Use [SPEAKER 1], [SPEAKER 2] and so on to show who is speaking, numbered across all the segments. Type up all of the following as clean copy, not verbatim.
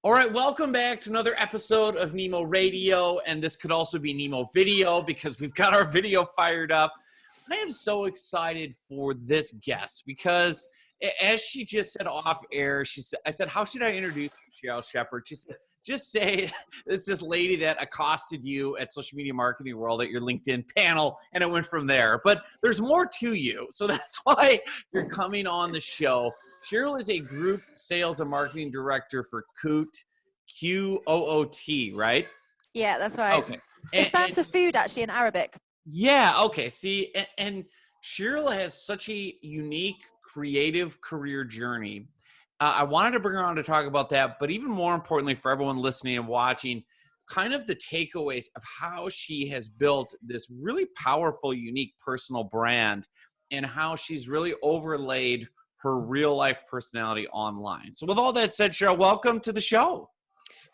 [SPEAKER 1] All right, welcome back to another episode of Nemo Radio, and this could also be Nemo Video because we've got our video fired up. I am so excited for this guest because, as she just said off air, I said, "How should I introduce you, Cheryl Sheppard?" She said, "Just say it's this lady that accosted you at Social Media Marketing World at your LinkedIn panel," and it went from there. But there's more to you, so that's why you're coming on the show. Cheryl is a group sales and marketing director for Coot, Qoot, right?
[SPEAKER 2] Yeah, that's right.
[SPEAKER 1] Okay.
[SPEAKER 2] It stands for food, actually, in Arabic.
[SPEAKER 1] Yeah, okay. See, and Cheryl has such a unique, creative career journey. I wanted to bring her on to talk about that, but even more importantly for everyone listening and watching, kind of the takeaways of how she has built this really powerful, unique personal brand and how she's really overlaid her real life personality online. So with all that said, Cheryl, welcome to the show.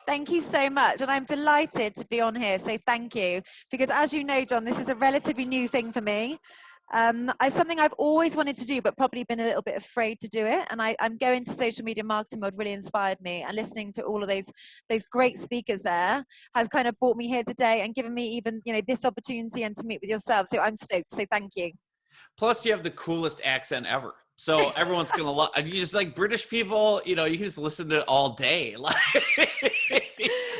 [SPEAKER 2] Thank you so much. And I'm delighted to be on here. So thank you. Because as you know, John, this is a relatively new thing for me. It's something I've always wanted to do, but probably been a little bit afraid to do it. And I'm going to Social Media Marketing World really inspired me. And listening to all of those great speakers there has kind of brought me here today and given me even, this opportunity and to meet with yourself. So I'm stoked. So thank you.
[SPEAKER 1] Plus, you have the coolest accent ever. So everyone's going to love you. Just like British people, you can just listen to it all day. Like,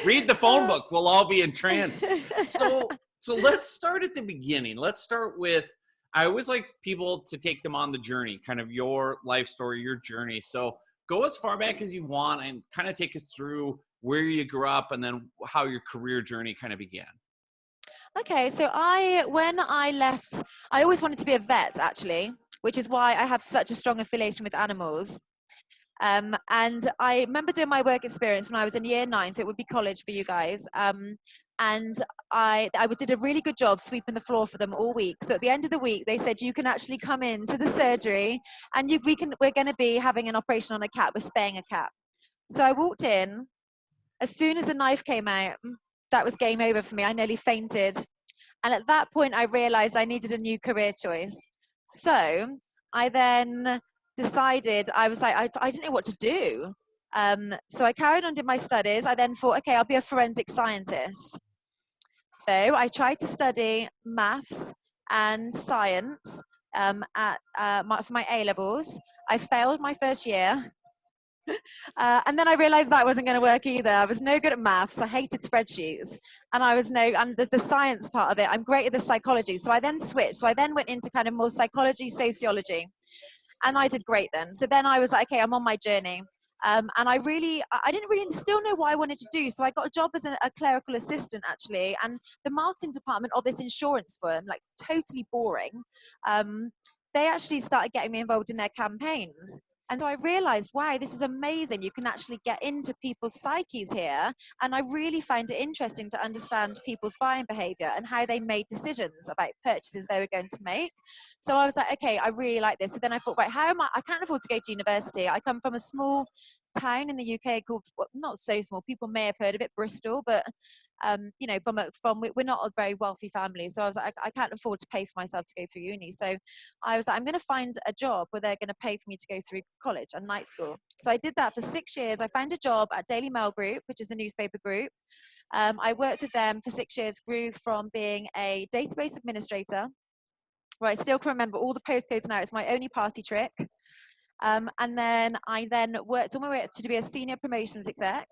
[SPEAKER 1] read the phone book. We'll all be entranced. So let's start at the beginning. Let's start with, I always like people to take them on the journey, kind of your life story, your journey. So go as far back as you want and kind of take us through where you grew up and then how your career journey kind of began.
[SPEAKER 2] Okay, so when I left, I always wanted to be a vet, actually, which is why I have such a strong affiliation with animals. And I remember doing my work experience when I was in year 9, so it would be college for you guys. And I did a really good job sweeping the floor for them all week. So at the end of the week, they said, you can actually come into the surgery and we're going to be having an operation on a cat. We're spaying a cat. So I walked in. As soon as the knife came out, that was game over for me. I nearly fainted. And at that point, I realized I needed a new career choice. So I then decided, I was like, I didn't know what to do. So I carried on doing my studies. I then thought, okay, I'll be a forensic scientist. So I tried to study maths and science for my A-levels. I failed my first year. And then I realized that wasn't going to work either. I was no good at maths. I hated spreadsheets. And the science part of it, I'm great at the psychology. So I then switched. So I then went into kind of more psychology, sociology. And I did great then. So then I was like, okay, I'm on my journey. And I didn't really still know what I wanted to do. So I got a job as a clerical assistant, actually. And the marketing department of this insurance firm, like totally boring, they actually started getting me involved in their campaigns. And so I realized, wow, this is amazing. You can actually get into people's psyches here. And I really find it interesting to understand people's buying behavior and how they made decisions about purchases they were going to make. So I was like, okay, I really like this. So then I thought, right, I can't afford to go to university. I come from a small town in the UK called, well, not so small, people may have heard of it, Bristol, but we're not a very wealthy family. So I was like, I can't afford to pay for myself to go through uni. So I was like, I'm going to find a job where they're going to pay for me to go through college and night school. So I did that for 6 years. I found a job at Daily Mail Group, which is a newspaper group. I worked with them for 6 years, grew from being a database administrator, where I still can remember all the postcodes now. It's my only party trick. And then I worked on my way to be a senior promotions exec.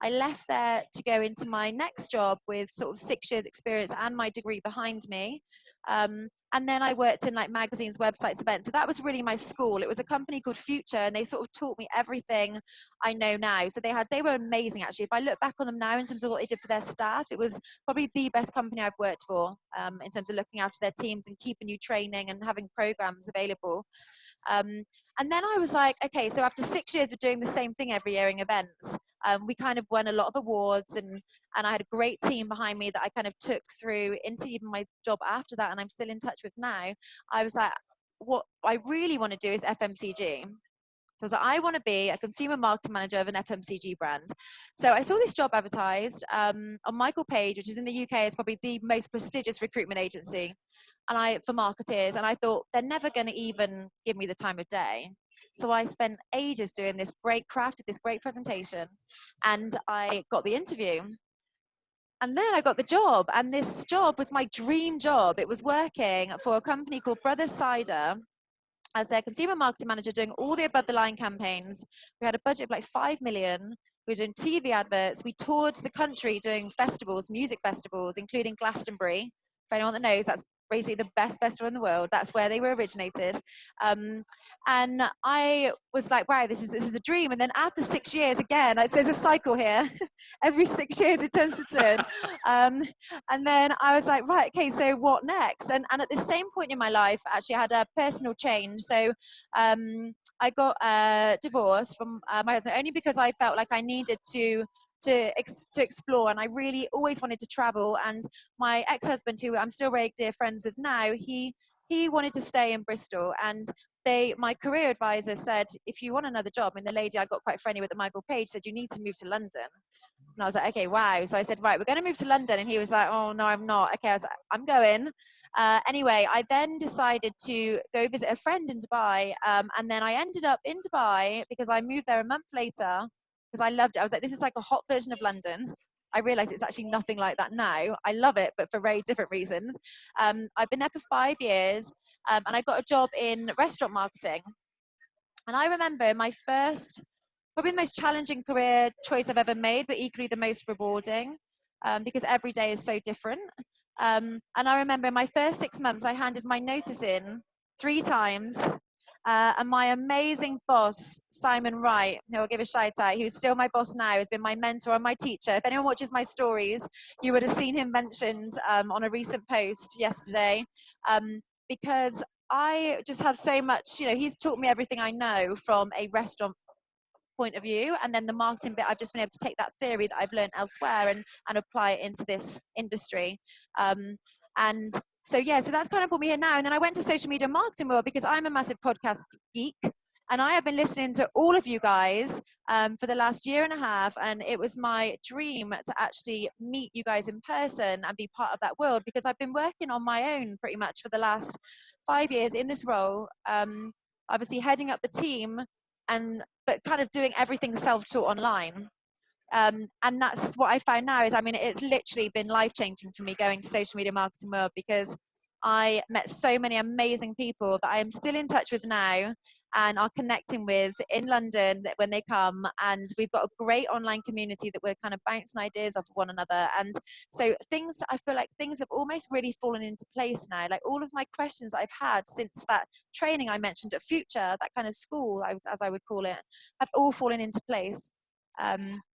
[SPEAKER 2] I left there to go into my next job with sort of 6 years experience and my degree behind me. And then I worked in like magazines, websites, events. So that was really my school. It was a company called Future, and they sort of taught me everything I know now. So they were amazing, actually. If I look back on them now in terms of what they did for their staff, it was probably the best company I've worked for in terms of looking after their teams and keeping you training and having programs available. And then I was like, okay, so after 6 years of doing the same thing every year in events, we kind of won a lot of awards, and I had a great team behind me that I kind of took through into even my job after that, and I'm still in touch with now. I was like, what I really want to do is FMCG. So I was like, I want to be a consumer marketing manager of an FMCG brand. So I saw this job advertised on Michael Page, which is in the UK, is probably the most prestigious recruitment agency for marketers. And I thought, they're never going to even give me the time of day. So I spent ages doing crafted this great presentation, and I got the interview. And then I got the job, and this job was my dream job. It was working for a company called Brothers Cider as their consumer marketing manager, doing all the above the line campaigns. We had a budget of like 5 million. We were doing TV adverts. We toured the country doing festivals, music festivals, including Glastonbury. For anyone that knows, that's basically the best festival in the world. That's where they were originated. And I was like, wow, this is a dream. And then after 6 years, again, there's a cycle here. Every 6 years it tends to turn. And then I was like, right, okay, so what next? And at the same point in my life, actually, I had a personal change. So I got divorced from my husband, only because I felt like I needed to explore, and I really always wanted to travel. And my ex-husband, who I'm still very dear friends with now, he wanted to stay in Bristol, and my career advisor said, if you want another job, and the lady I got quite friendly with at Michael Page said, you need to move to London. And I was like, okay, wow. So I said, right, we're going to move to London. And he was like, oh, no, I'm not. Okay, I was like, I'm going. Anyway, I then decided to go visit a friend in Dubai. And then I ended up in Dubai because I moved there a month later because I loved it. I was like, this is like a hot version of London. I realized it's actually nothing like that now. I love it, but for very different reasons. I've been there for 5 years, and I got a job in restaurant marketing. And I remember probably the most challenging career choice I've ever made, but equally the most rewarding, because every day is so different. And I remember in my first 6 months, I handed my notice in 3 times. And my amazing boss, Simon Wright, who I'll give a shout out, who's still my boss now, has been my mentor and my teacher. If anyone watches my stories, you would have seen him mentioned on a recent post yesterday, because I just have so much, he's taught me everything I know from a restaurant point of view, and then the marketing bit, I've just been able to take that theory that I've learned elsewhere and apply it into this industry. And so that's kind of put me here now. And then I went to social media marketing world because I'm a massive podcast geek, and I have been listening to all of you guys for the last year and a half, and it was my dream to actually meet you guys in person and be part of that world, because I've been working on my own pretty much for the last 5 years in this role, obviously heading up the team, but kind of doing everything self-taught online. And that's what I found now is, it's literally been life-changing for me going to social media marketing world, because I met so many amazing people that I am still in touch with now and are connecting with in London when they come. And we've got a great online community that we're kind of bouncing ideas off of one another. And so I feel like things have almost really fallen into place now. Like all of my questions I've had since that training I mentioned at Future, that kind of school, as I would call it, have all fallen into place.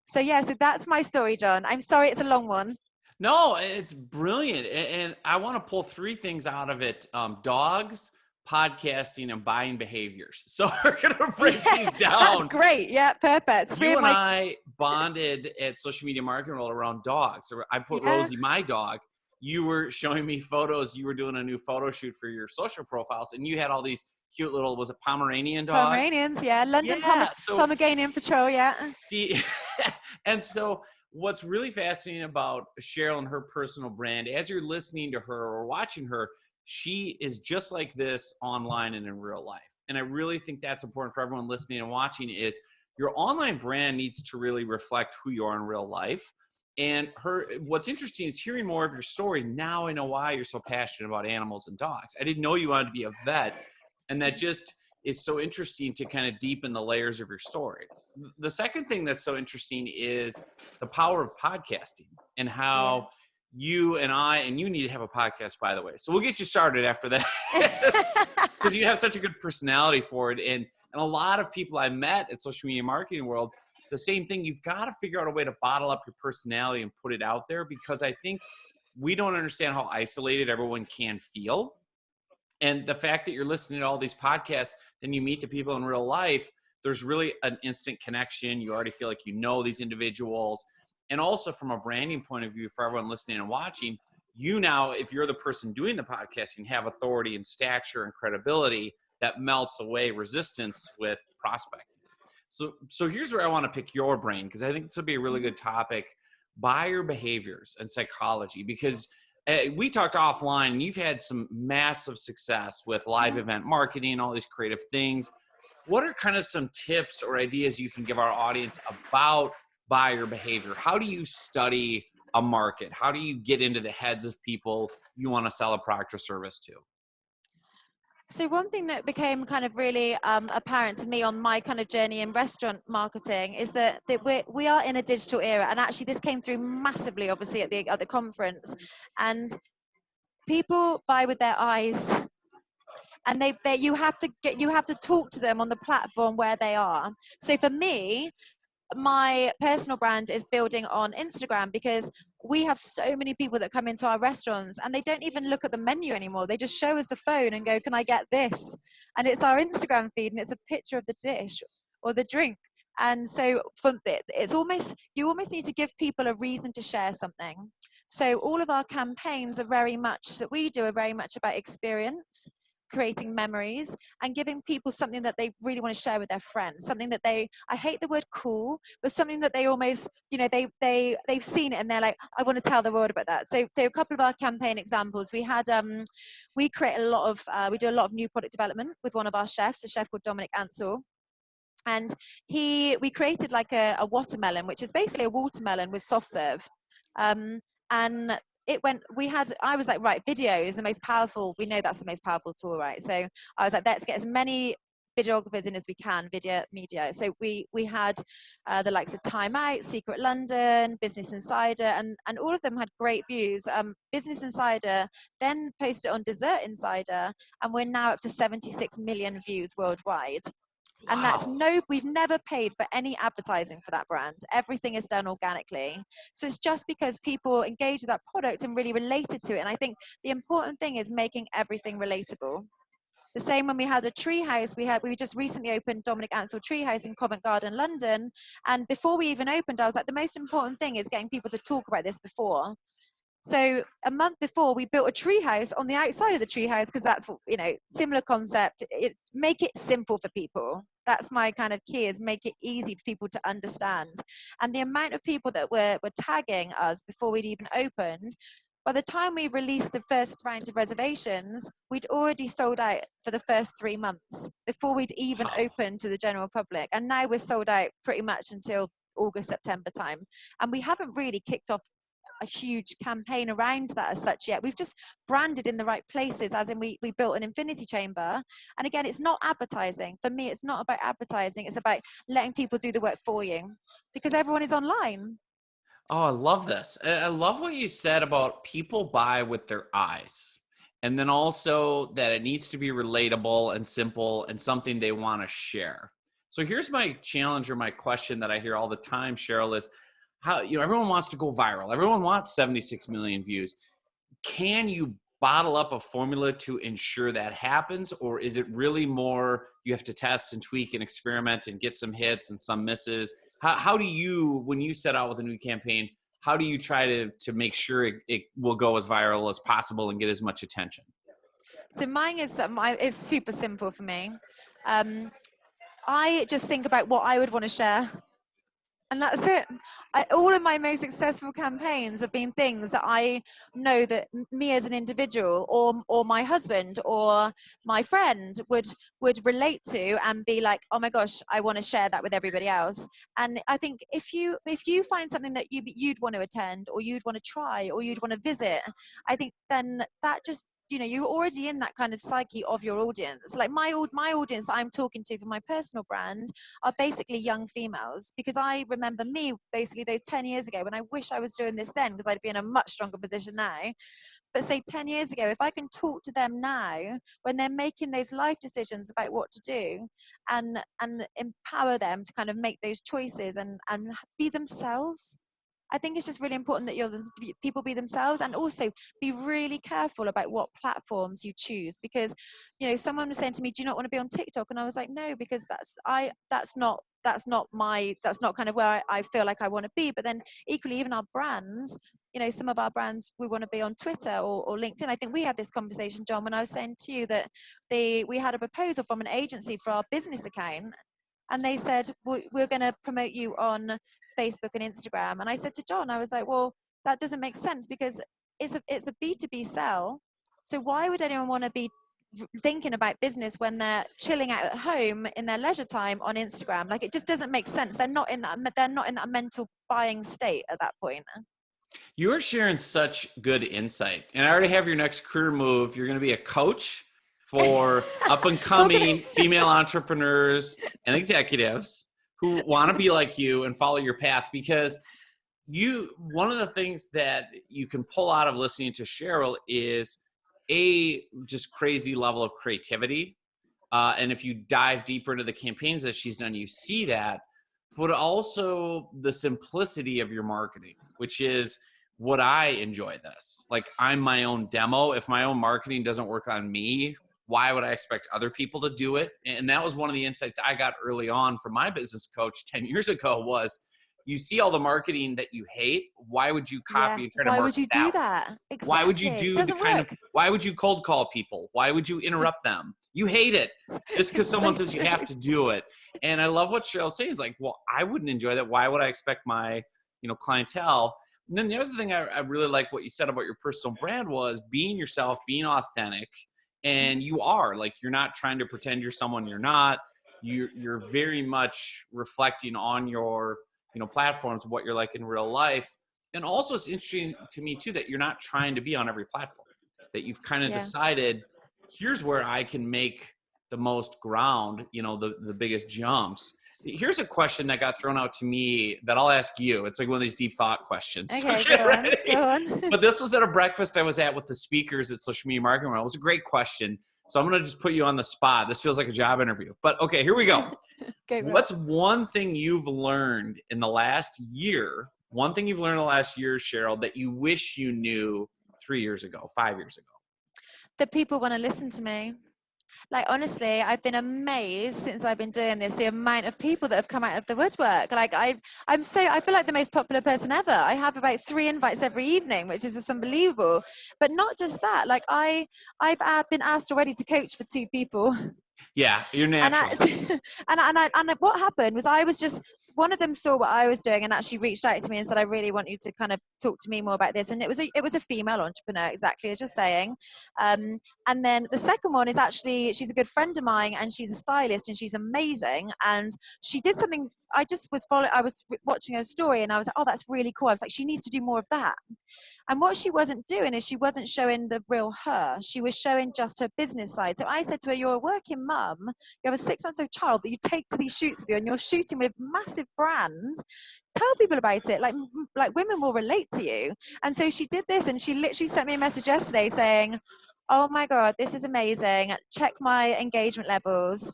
[SPEAKER 2] So that's my story, John. I'm sorry it's a long one.
[SPEAKER 1] No, it's brilliant. And I want to pull 3 things out of it. Dogs, podcasting, and buying behaviors. So we're going to break these down.
[SPEAKER 2] That's great. Yeah, perfect.
[SPEAKER 1] You and I bonded at Social Media Marketing World around dogs. So I put Rosie, my dog. You were showing me photos. You were doing a new photo shoot for your social profiles, and you had all these cute little, was it Pomeranian dogs?
[SPEAKER 2] Pomeranians, yeah. London Pomeranian Patrol, yeah.
[SPEAKER 1] See, and so what's really fascinating about Cheryl and her personal brand, as you're listening to her or watching her, she is just like this online and in real life. And I really think that's important for everyone listening and watching, is your online brand needs to really reflect who you are in real life. And what's interesting is hearing more of your story. Now I know why you're so passionate about animals and dogs. I didn't know you wanted to be a vet, and that just is so interesting to kind of deepen the layers of your story. The second thing that's so interesting is the power of podcasting, and how you and you need to have a podcast, by the way. So we'll get you started after that, because you have such a good personality for it. And a lot of people I met at Social Media Marketing World, the same thing. You've got to figure out a way to bottle up your personality and put it out there, because I think we don't understand how isolated everyone can feel. And the fact that you're listening to all these podcasts, then you meet the people in real life, there's really an instant connection. You already feel like you know these individuals. And also from a branding point of view, for everyone listening and watching, you now, if you're the person doing the podcasting, have authority and stature and credibility that melts away resistance with prospecting. So here's where I want to pick your brain, because I think this would be a really good topic: buyer behaviors and psychology. Because we talked offline, and you've had some massive success with live event marketing, all these creative things. what are kind of some tips or ideas you can give our audience about buyer behavior? How do you study a market? How do you get into the heads of people you want to sell a product or service to?
[SPEAKER 2] So one thing that became kind of really apparent to me on my kind of journey in restaurant marketing is that we are in a digital era, and actually this came through massively, obviously at the conference, and people buy with their eyes, and you have to talk to them on the platform where they are. So for me, my personal brand is building on Instagram, because we have so many people that come into our restaurants and they don't even look at the menu anymore. They just show us the phone and go, "Can I get this?" And it's our Instagram feed and it's a picture of the dish or the drink. And so you almost need to give people a reason to share something. So all of our campaigns are very much about experience, creating memories, and giving people something that they really want to share with their friends, something that I hate the word cool, but something that they almost, they've seen it and they're like, "I want to tell the world about that." So a couple of our campaign examples, we had, we do a lot of new product development with one of our chefs, a chef called Dominic Ansel. And we created like a watermelon, which is basically a watermelon with soft serve. And I was like, right, video is the most powerful. We know that's the most powerful tool, right? So I was like, let's get as many videographers in as we can, video media. So we had the likes of Time Out, Secret London, Business Insider, and all of them had great views. Business Insider then posted it on Dessert Insider, and we're now up to 76 million views worldwide. And we've never paid for any advertising for that brand. Everything is done organically. So it's just because people engage with that product and really related to it. And I think the important thing is making everything relatable. The same when we had a treehouse, we just recently opened Dominic Ansel Treehouse in Covent Garden, London. And before we even opened, I was like, the most important thing is getting people to talk about this before. So a month before, we built a treehouse on the outside of the treehouse, because that's, similar concept. Make it simple for people. That's my kind of key, is make it easy for people to understand. And the amount of people that were tagging us before we'd even opened, by the time we released the first round of reservations, we'd already sold out for the first 3 months before we'd even opened to the general public. And now we're sold out pretty much until August, September time. And we haven't really kicked off a huge campaign around that as such yet. We've just branded in the right places, as in we built an infinity chamber. And again, it's not advertising. For me, it's not about advertising. It's about letting people do the work for you, because everyone is online.
[SPEAKER 1] Oh, I love this. I love what you said about people buy with their eyes. And then also that it needs to be relatable and simple and something they want to share. So here's my challenge, or my question that I hear all the time, Cheryl, is how, everyone wants to go viral. Everyone wants 76 million views. Can you bottle up a formula to ensure that happens? Or is it really more you have to test and tweak and experiment and get some hits and some misses? How do you, when you set out with a new campaign, how do you try to make sure it will go as viral as possible and get as much attention?
[SPEAKER 2] So mine is it's super simple for me. I just think about what I would want to share. And that's it. All of my most successful campaigns have been things that I know that me as an individual, or my husband or my friend would relate to and be like, "Oh my gosh, I want to share that with everybody else." And I think if you find something that you'd want to attend, or you'd want to try, or you'd want to visit, I think then that just, you're already in that kind of psyche of your audience. Like my audience that I'm talking to for my personal brand are basically young females, because I remember me basically those 10 years ago when I wish I was doing this then, because I'd be in a much stronger position now. But say 10 years ago, if I can talk to them now when they're making those life decisions about what to do, and empower them to kind of make those choices and be themselves. I think it's just really important that people be themselves, and also be really careful about what platforms you choose, because someone was saying to me, "Do you not want to be on TikTok?" And I was like, "No, because that's not kind of where I feel like I want to be." But then equally, even our brands, some of our brands, we want to be on Twitter or LinkedIn. I think we had this conversation, John, when I was saying to you that we had a proposal from an agency for our business account, and they said, "We're going to promote you on Facebook and Instagram." And I said to John, I was like, "Well, that doesn't make sense, because it's a B2B sell. So why would anyone want to be thinking about business when they're chilling out at home in their leisure time on Instagram. Like, it just doesn't make sense. They're not in that mental buying state at that point.
[SPEAKER 1] You're sharing such good insight. And I already have your next career move. You're going to be a coach for up and coming female entrepreneurs and executives who want to be like you and follow your path, because one of the things that you can pull out of listening to Cheryl is just crazy level of creativity. And if you dive deeper into the campaigns that she's done, you see that, but also the simplicity of your marketing, which is what I enjoy this. Like, I'm my own demo. If my own marketing doesn't work on me, why would I expect other people to do it? And that was one of the insights I got early on from my business coach 10 years ago was, you see all the marketing that you hate. Why would you copy and try to market?
[SPEAKER 2] Why would you do that? Exactly.
[SPEAKER 1] Why would you do why would you cold call people? Why would you interrupt them? You hate it just because someone says you have to do it. And I love what Cheryl's saying is like, well, I wouldn't enjoy that. Why would I expect my, clientele? And then the other thing I really like what you said about your personal brand was being yourself, being authentic. And you are, like, you're not trying to pretend you're someone you're not. You're very much reflecting on your platforms, what you're like in real life. And also it's interesting to me too, that you're not trying to be on every platform, that you've kind of decided, here's where I can make the most ground, the biggest jumps. Here's a question that got thrown out to me that I'll ask you. It's like one of these deep thought questions.
[SPEAKER 2] Okay,
[SPEAKER 1] So
[SPEAKER 2] go on.
[SPEAKER 1] But this was at a breakfast I was at with the speakers at Social Media Marketing World. It was a great question. So I'm going to just put you on the spot. This feels like a job interview. But okay, here we go.
[SPEAKER 2] Okay,
[SPEAKER 1] what's one thing you've learned in the last year? One thing you've learned in the last year, Cheryl, that you wish you knew 3 years ago, 5 years ago?
[SPEAKER 2] That people want to listen to me. Like, honestly, I've been amazed since I've been doing this, the amount of people that have come out of the woodwork. Like, I feel like the most popular person ever. I have about 3 invites every evening, which is just unbelievable. But not just that, like, I've been asked already to coach for 2 people.
[SPEAKER 1] Yeah, you're natural.
[SPEAKER 2] And what happened was one of them saw what I was doing and actually reached out to me and said, I really want you to kind of talk to me more about this. And it was a female entrepreneur, exactly as you're saying. And then the second one is actually, she's a good friend of mine and she's a stylist and she's amazing. And she did something, I was watching her story and I was like, oh, that's really cool. I was like, she needs to do more of that. And what she wasn't doing is she wasn't showing the real her. She was showing just her business side. So I said to her, you're a working mum. You have a 6-month-old child that you take to these shoots with you and you're shooting with massive brands. Tell people about it. Like women will relate to you. And so she did this and she literally sent me a message yesterday saying, oh my God, this is amazing. Check my engagement levels.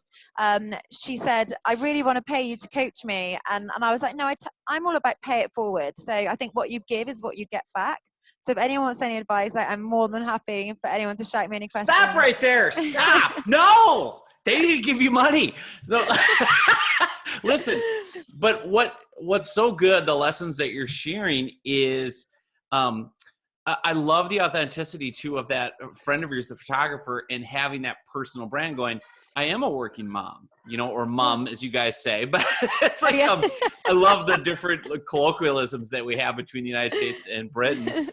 [SPEAKER 2] She said, I really want to pay you to coach me. And I was like, no, I'm all about pay it forward. So I think what you give is what you get back. So if anyone wants any advice, I'm more than happy for anyone to shout me any questions.
[SPEAKER 1] Stop right there. Stop. No, they didn't give you money. No. Listen, but what's so good, the lessons that you're sharing is, I love the authenticity too of that friend of yours, the photographer, and having that personal brand going, I am a working mom, or mom, as you guys say, but it's like, I love the different colloquialisms that we have between the United States and Britain.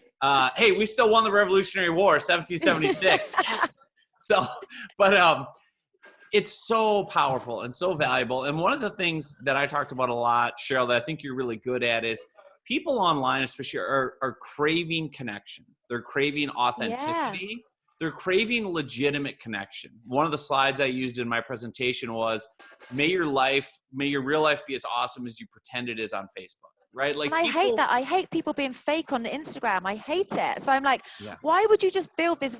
[SPEAKER 1] Hey, we still won the Revolutionary War, 1776. Yes. So, but it's so powerful and so valuable. And one of the things that I talked about a lot, Cheryl, that I think you're really good at is people online, especially, are craving connection. They're craving authenticity. Yeah. They're craving legitimate connection. One of the slides I used in my presentation was, may your real life be as awesome as you pretend it is on Facebook, right? Like,
[SPEAKER 2] and I hate that. I hate people being fake on Instagram. I hate it. So I'm like, why would you just build this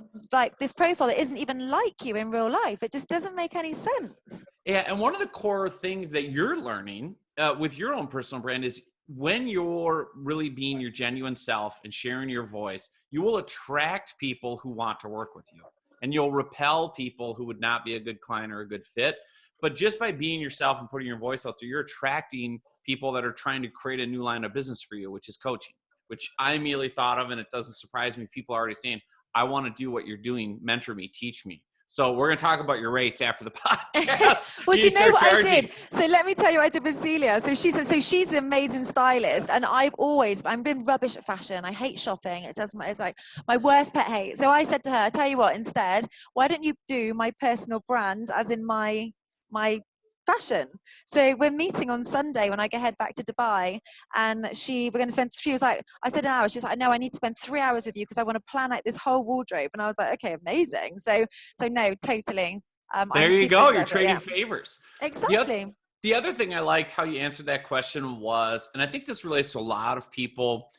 [SPEAKER 2] profile that isn't even like you in real life? It just doesn't make any sense.
[SPEAKER 1] Yeah, and one of the core things that you're learning with your own personal brand is, when you're really being your genuine self and sharing your voice, you will attract people who want to work with you, and you'll repel people who would not be a good client or a good fit. But just by being yourself and putting your voice out there, you're attracting people that are trying to create a new line of business for you, which is coaching, which I immediately thought of. And it doesn't surprise me. People are already saying, I want to do what you're doing. Mentor me, teach me. So we're going to talk about your rates after the podcast.
[SPEAKER 2] Well, do you know
[SPEAKER 1] start
[SPEAKER 2] what
[SPEAKER 1] charging.
[SPEAKER 2] I did? So let me tell you what I did with Celia. So she's an amazing stylist, and I've been rubbish at fashion. I hate shopping. It's like my worst pet hate. So I said to her, I tell you what, instead, why don't you do my personal brand as in my fashion? So we're meeting on Sunday when I head back to Dubai, and we're going to spend, she was like, I said an hour, she was like, no, I need to spend 3 hours with you because I want to plan out this whole wardrobe. And I was like, okay, amazing. So no, totally.
[SPEAKER 1] There you go. You're trading favors.
[SPEAKER 2] Exactly.
[SPEAKER 1] The other thing I liked how you answered that question was, and I think this relates to a lot of people,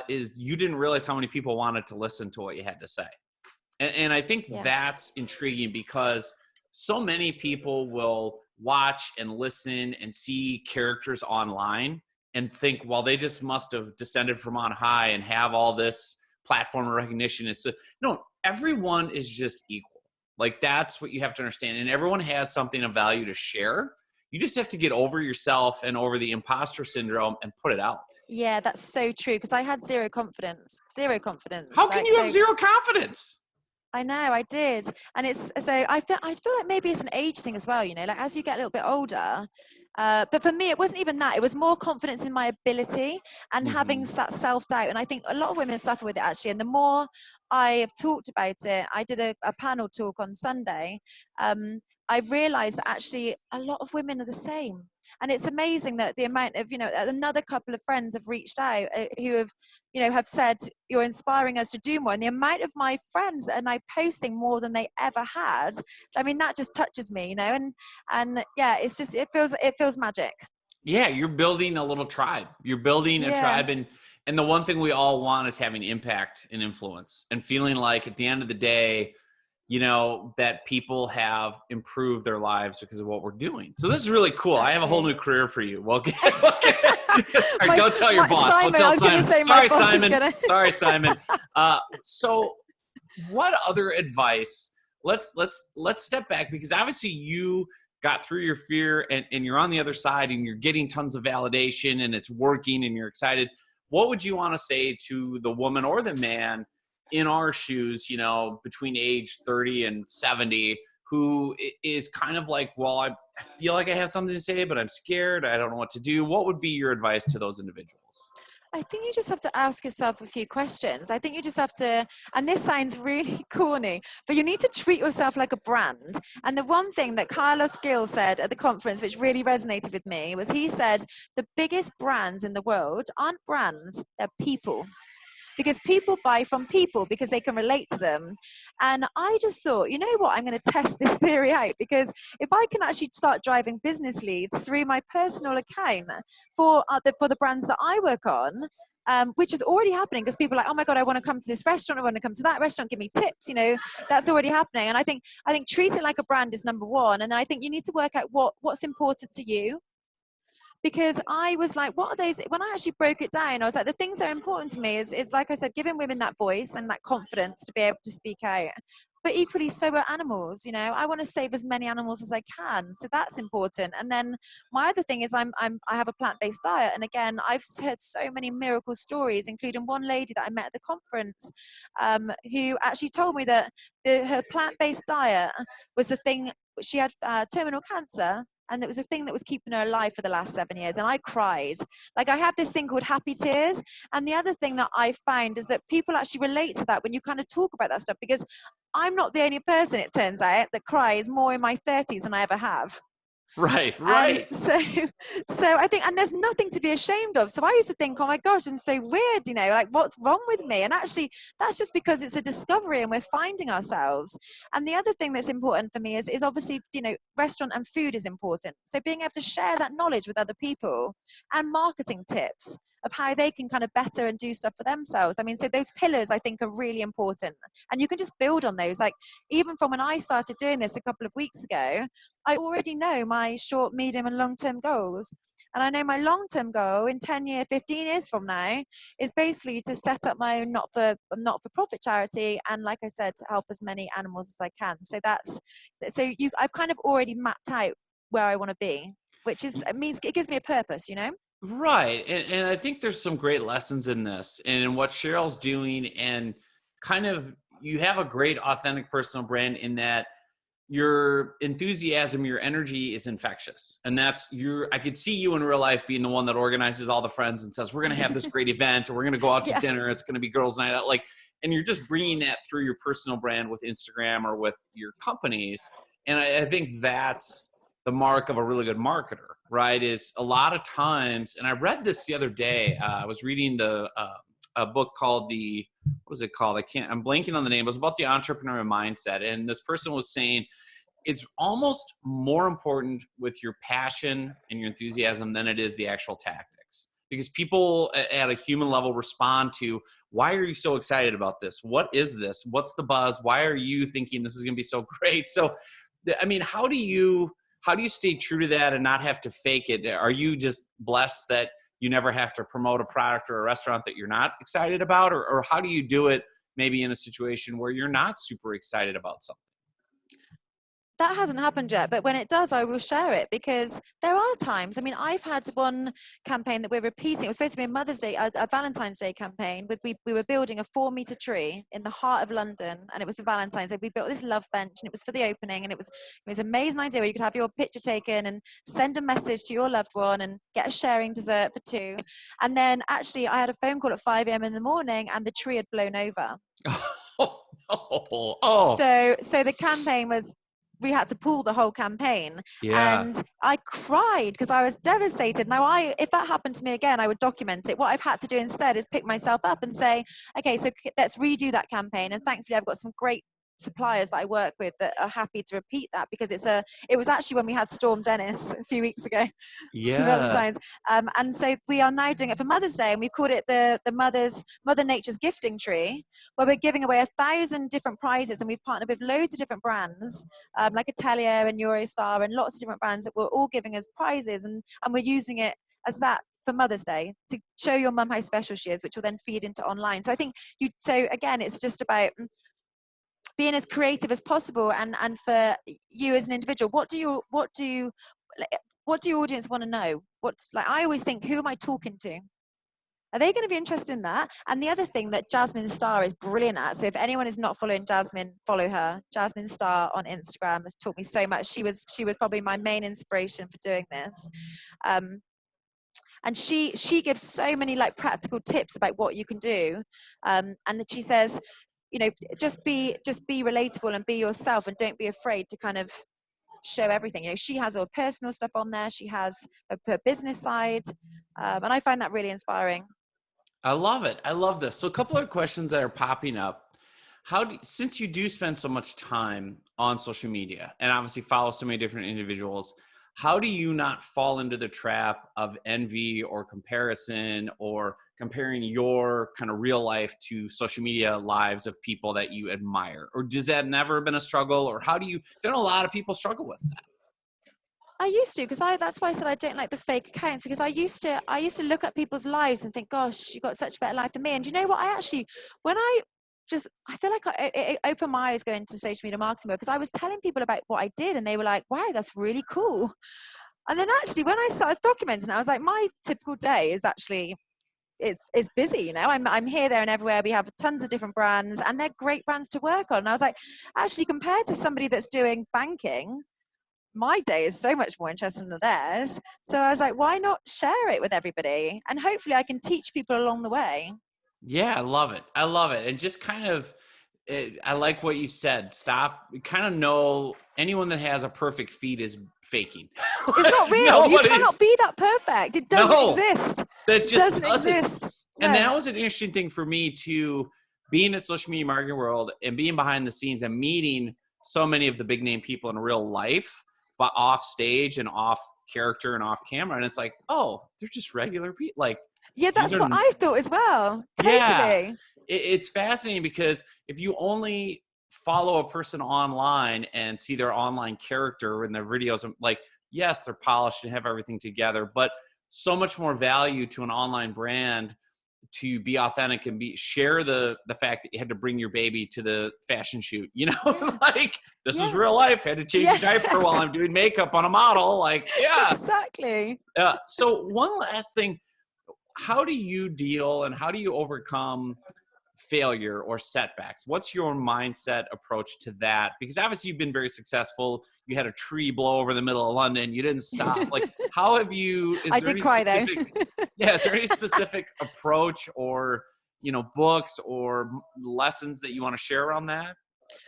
[SPEAKER 1] is you didn't realize how many people wanted to listen to what you had to say. And I think that's intriguing because so many people will watch and listen and see characters online and think, well, they just must have descended from on high and have all this platform recognition. No, everyone is just equal. Like, that's what you have to understand. And everyone has something of value to share. You just have to get over yourself and over the imposter syndrome and put it out.
[SPEAKER 2] Yeah, that's so true. Because I had zero confidence.
[SPEAKER 1] How can you have zero confidence?
[SPEAKER 2] I know, I did. And I feel like maybe it's an age thing as well, like as you get a little bit older. But for me, it wasn't even that. It was more confidence in my ability and having that self-doubt. And I think a lot of women suffer with it, actually. And the more I have talked about it, I did a panel talk on Sunday. I've realized that actually a lot of women are the same. And it's amazing that the amount of, another couple of friends have reached out who have said, you're inspiring us to do more. And the amount of my friends that are now posting more than they ever had, I mean, that just touches me, and yeah, it's just, it feels magic.
[SPEAKER 1] Yeah, you're building a little tribe. You're building a tribe. And the one thing we all want is having impact and influence and feeling like at the end of the day, that people have improved their lives because of what we're doing. So this is really cool. Exactly. I have a whole new career for you. Well, sorry, don't tell your boss.
[SPEAKER 2] Simon,
[SPEAKER 1] don't tell Simon.
[SPEAKER 2] Sorry, Simon.
[SPEAKER 1] Sorry, Simon. So what other advice? Let's step back, because obviously you got through your fear and you're on the other side and you're getting tons of validation and it's working and you're excited. What would you want to say to the woman or the man in our shoes, between age 30 and 70, who is kind of like, well, I feel like I have something to say, but I'm scared. I don't know what to do. What would be your advice to those individuals?
[SPEAKER 2] I think you just have to ask yourself a few questions. I think you just have to, and this sounds really corny, but you need to treat yourself like a brand. And the one thing that Carlos Gil said at the conference, which really resonated with me, was he said, the biggest brands in the world aren't brands, they're people. Because people buy from people because they can relate to them. And I just thought, you know what, I'm going to test this theory out, because if I can actually start driving business leads through my personal account for the brands that I work on, which is already happening, because people are like, oh my God, I want to come to this restaurant, I want to come to that restaurant, give me tips, that's already happening. And I think treat it like a brand is number one. And then I think you need to work out what's important to you. Because I was like, what are those? When I actually broke it down, I was like, the things that are important to me is like I said, giving women that voice and that confidence to be able to speak out. But equally, so are animals. I want to save as many animals as I can, so that's important. And then my other thing is I have a plant-based diet, and again, I've heard so many miracle stories, including one lady that I met at the conference, who actually told me that her plant-based diet was the thing. She had terminal cancer. And it was a thing that was keeping her alive for the last 7 years. And I cried. Like, I have this thing called happy tears. And the other thing that I find is that people actually relate to that when you kind of talk about that stuff, because I'm not the only person, it turns out, that cries more in my 30s than I ever have.
[SPEAKER 1] Right.
[SPEAKER 2] So I think, and there's nothing to be ashamed of. So I used to think, oh my gosh, I'm so weird, like, what's wrong with me? And actually, that's just because it's a discovery and we're finding ourselves. And the other thing that's important for me is obviously, restaurant and food is important. So being able to share that knowledge with other people, and marketing tips of how they can kind of better and do stuff for themselves. I mean, so those pillars I think are really important, and you can just build on those. Like, even from when I started doing this a couple of weeks ago, I already know my short, medium and long-term goals. And I know my long-term goal in 10 years, 15 years from now is basically to set up my own not-for-profit charity. And like I said, to help as many animals as I can. So I've kind of already mapped out where I want to be, which means it gives me a purpose,
[SPEAKER 1] Right. And I think there's some great lessons in this and in what Cheryl's doing, and kind of, you have a great authentic personal brand in that your enthusiasm, your energy is infectious. And I could see you in real life being the one that organizes all the friends and says, we're going to have this great event, or we're going to go out to dinner. It's going to be girls' night out. And you're just bringing that through your personal brand with Instagram or with your companies. And I think that's the mark of a really good marketer, right? Is a lot of times, and I read this the other day, I was reading a book called what was it called? I'm blanking on the name. It was about the entrepreneurial mindset. And this person was saying, it's almost more important with your passion and your enthusiasm than it is the actual tactics. Because people at a human level respond to, why are you so excited about this? What is this? What's the buzz? Why are you thinking this is going to be so great? So, I mean, how do you stay true to that and not have to fake it? Are you just blessed that you never have to promote a product or a restaurant that you're not excited about? Or how do you do it maybe in a situation where you're not super excited about something?
[SPEAKER 2] That hasn't happened yet, but when it does, I will share it, because there are times. I mean, I've had one campaign that we're repeating. It was supposed to be a Mother's Day, a Valentine's Day campaign. We were building a 4-meter tree in the heart of London, and it was for Valentine's Day. We built this love bench, and it was for the opening, and it was an amazing idea where you could have your picture taken and send a message to your loved one and get a sharing dessert for 2. And then actually, I had a phone call at 5 a.m. in the morning, and the tree had blown over.
[SPEAKER 1] Oh, no. Oh.
[SPEAKER 2] So the campaign was, we had to pull the whole campaign.
[SPEAKER 1] Yeah.
[SPEAKER 2] And I cried because I was devastated. Now, if that happened to me again, I would document it. What I've had to do instead is pick myself up and say, okay, so let's redo that campaign. And thankfully, I've got some great suppliers that I work with that are happy to repeat that, because it was actually when we had Storm Dennis a few weeks ago.
[SPEAKER 1] Yeah.
[SPEAKER 2] Valentine's. And so we are now doing it for Mother's Day, and we've called it the Mother Nature's Gifting Tree, where we're giving away 1,000 different prizes, and we've partnered with loads of different brands, like Atelier and Eurostar and lots of different brands that were all giving us prizes, and we're using it as that for Mother's Day to show your mum how special she is, which will then feed into online. So I think so again, it's just about being as creative as possible, and for you as an individual, what do your audience want to know? I always think, who am I talking to? Are they going to be interested in that? And the other thing that Jasmine Star is brilliant at, so if anyone is not following Jasmine, follow her. Jasmine Star on Instagram has taught me so much. She was probably my main inspiration for doing this. And she gives so many practical tips about what you can do. And she says, just be relatable and be yourself, and don't be afraid to kind of show everything. She has all personal stuff on there. She has her business side. And I find that really inspiring.
[SPEAKER 1] I love it. I love this. So a couple of questions that are popping up. Since you do spend so much time on social media and obviously follow so many different individuals, how do you not fall into the trap of envy or comparison, or comparing your kind of real life to social media lives of people that you admire? Or does that never been a struggle? Or how do you, because I know a lot of people struggle with that.
[SPEAKER 2] I used to, because that's why I said I don't like the fake accounts, because I used to look at people's lives and think, gosh, you've got such a better life than me. And you know what? I feel like it opened my eyes going to social media marketing work, because I was telling people about what I did, and they were like, wow, that's really cool. And then actually, when I started documenting, I was like, my typical day is actually, it's busy, I'm here, there, and everywhere. We have tons of different brands, and they're great brands to work on. And I was like, actually, compared to somebody that's doing banking, my day is so much more interesting than theirs. So I was like, why not share it with everybody? And hopefully I can teach people along the way.
[SPEAKER 1] Yeah, I love it. And just kind of, I like what you said. Know anyone that has a perfect feed is faking.
[SPEAKER 2] It's not real. You cannot be that perfect. It doesn't exist.
[SPEAKER 1] That just doesn't exist.
[SPEAKER 2] No.
[SPEAKER 1] And that was an interesting thing for me too, being in social media marketing world and being behind the scenes and meeting so many of the big name people in real life, but off stage and off character and off camera. And it's like, oh, they're just regular people.
[SPEAKER 2] Yeah, that's what I thought as well. Totally.
[SPEAKER 1] Yeah, it's fascinating, because if you only follow a person online and see their online character and their videos, yes, they're polished and have everything together, but so much more value to an online brand to be authentic and share the fact that you had to bring your baby to the fashion shoot, this is real life. I had to change a diaper while I'm doing makeup on a model.
[SPEAKER 2] Exactly.
[SPEAKER 1] So one last thing, how do you deal and how do you overcome failure or setbacks? What's your mindset approach to that? Because obviously you've been very successful. You had a tree blow over the middle of London. You didn't stop. Like, how have you,
[SPEAKER 2] I did cry though.
[SPEAKER 1] Yeah, is there any specific approach or, books or lessons that you want to share around that?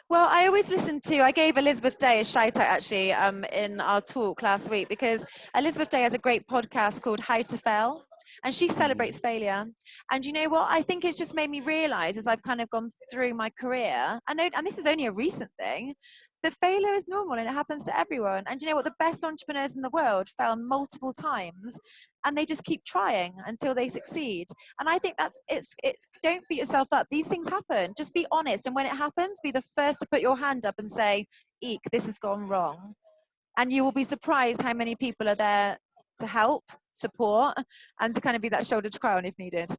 [SPEAKER 2] Well, I always listen to, I gave Elizabeth Day a shout out actually in our talk last week, because Elizabeth Day has a great podcast called How to Fail, and she celebrates failure. And you know what? I think it's just made me realize, as I've kind of gone through my career, and this is only a recent thing, that failure is normal and it happens to everyone. And you know what? The best entrepreneurs in the world fail multiple times, and they just keep trying until they succeed. And I think it's don't beat yourself up. These things happen. Just be honest. And when it happens, be the first to put your hand up and say, eek, this has gone wrong. And you will be surprised how many people are there to help, support, and to kind of be that shoulder to cry on if needed.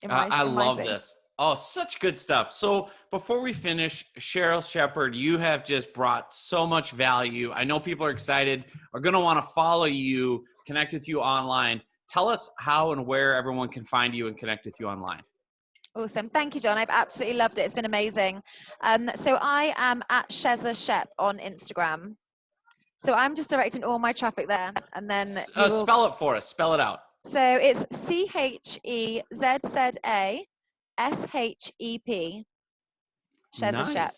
[SPEAKER 1] I love this. Oh, such good stuff. So before we finish, Cheryl Sheppard, you have just brought so much value. I know people are excited, are going to want to follow you, connect with you online. Tell us how and where everyone can find you and connect with you online.
[SPEAKER 2] Awesome. Thank you, John. I've absolutely loved it. It's been amazing. So I am at Cheryl Sheppard on Instagram. So I'm just directing all my traffic there. And then
[SPEAKER 1] spell it for us. Spell it out.
[SPEAKER 2] So it's CHEZZASHEP. Cheryl Sheppard.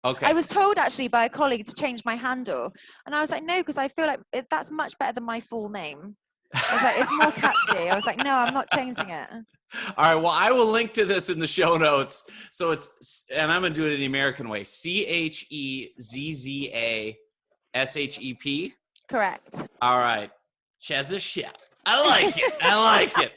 [SPEAKER 1] Okay.
[SPEAKER 2] I was told actually by a colleague to change my handle. And I was like, no, because I feel like that's much better than my full name. I was like, it's more catchy. I was like, no, I'm not changing it.
[SPEAKER 1] All right. Well, I will link to this in the show notes. So and I'm going to do it in the American way. CHEZZASHEP.
[SPEAKER 2] Correct.
[SPEAKER 1] All right. Cheryl Sheppard. I like it. I like it.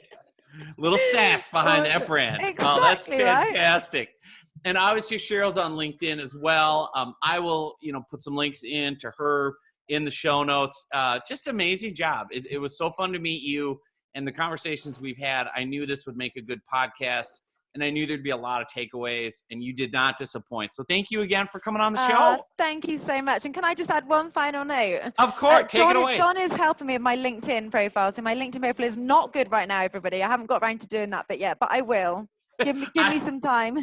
[SPEAKER 1] Little sass behind that brand.
[SPEAKER 2] Exactly,
[SPEAKER 1] oh, that's fantastic.
[SPEAKER 2] Right?
[SPEAKER 1] And obviously Cheryl's on LinkedIn as well. I will, put some links in to her in the show notes. Just amazing job. It was so fun to meet you, and the conversations we've had. I knew this would make a good podcast, and I knew there'd be a lot of takeaways, and you did not disappoint. So thank you again for coming on the show.
[SPEAKER 2] Thank you so much. And can I just add one final note?
[SPEAKER 1] Of course, take it away.
[SPEAKER 2] John is helping me with my LinkedIn profile. So my LinkedIn profile is not good right now, everybody. I haven't got around to doing that bit yet, but I will. Give me some time.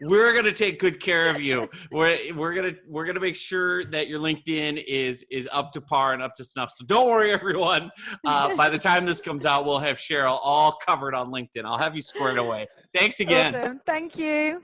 [SPEAKER 1] We're gonna take good care of you. We're gonna make sure that your LinkedIn is up to par and up to snuff. So don't worry, everyone. By the time this comes out, we'll have Cheryl all covered on LinkedIn. I'll have you squared away. Thanks again.
[SPEAKER 2] Awesome. Thank you.